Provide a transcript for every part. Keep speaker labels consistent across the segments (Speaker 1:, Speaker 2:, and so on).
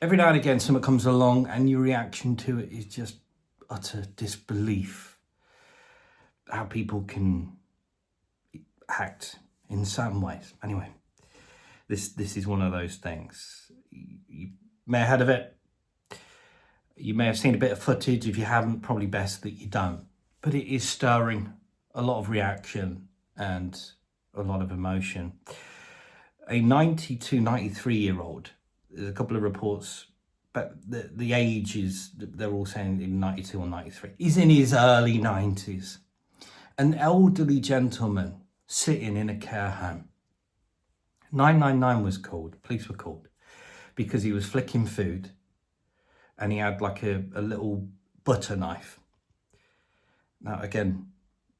Speaker 1: every now and again something comes along and your reaction to it is just utter disbelief. How people can act in certain ways. Anyway, this is one of those things. You may have heard of it. You may have seen a bit of footage. If you haven't, probably best that you don't. But it is stirring a lot of reaction and a lot of emotion. A 92, 93-year-old, there's a couple of reports, but the age is, they're all saying in 92 or 93. He's in his early 90s. An elderly gentleman sitting in a care home. 999 was called, police were called, because he was flicking food and he had like a little butter knife. Now, again,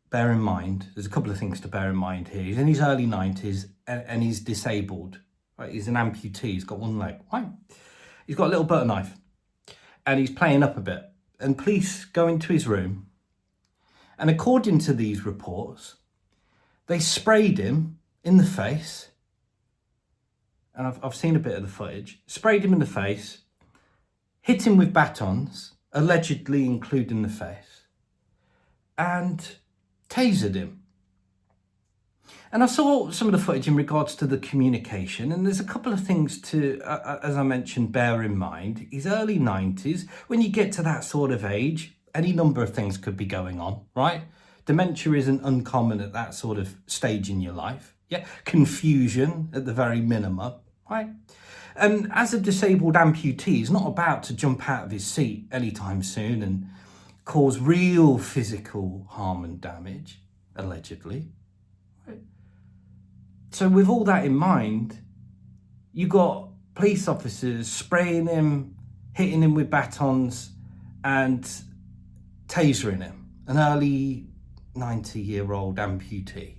Speaker 1: bear in mind, there's a couple of things to bear in mind here. He's in his early 90s and he's disabled. Right? He's an amputee, he's got one leg. Right? He's got a little butter knife and he's playing up a bit. And police go into his room, and according to these reports, they sprayed him in the face. And I've seen a bit of the footage. Sprayed him in the face, hit him with batons, allegedly including the face, and tasered him. And I saw some of the footage in regards to the communication, and there's a couple of things to, as I mentioned, bear in mind. He's early 90s. When you get to that sort of age, any number of things could be going on, right? Dementia isn't uncommon at that sort of stage in your life. Yeah, confusion at the very minimum, right? And as a disabled amputee, he's not about to jump out of his seat anytime soon and cause real physical harm and damage, allegedly. Right? So with all that in mind, you got police officers spraying him, hitting him with batons and tasering him, an early 90-year-old amputee.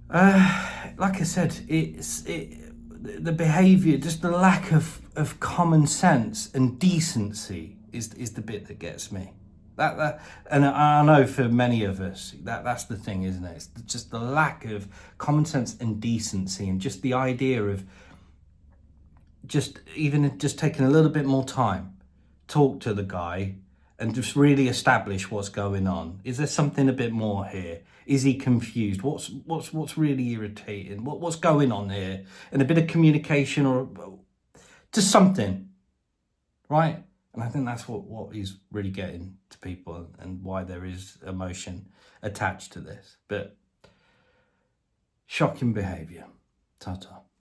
Speaker 1: Like I said, the behaviour, just the lack of common sense and decency is the bit that gets me. And I know for many of us, that's the thing, isn't it? It's just the lack of common sense and decency, and just the idea of just taking a little bit more time, talk to the guy, and just really establish what's going on. Is there something a bit more here? Is he confused? What's really irritating? What's going on here? And a bit of communication or just something, right? And I think that's what he's really getting to people, and why there is emotion attached to this. But shocking behaviour. Ta-ta.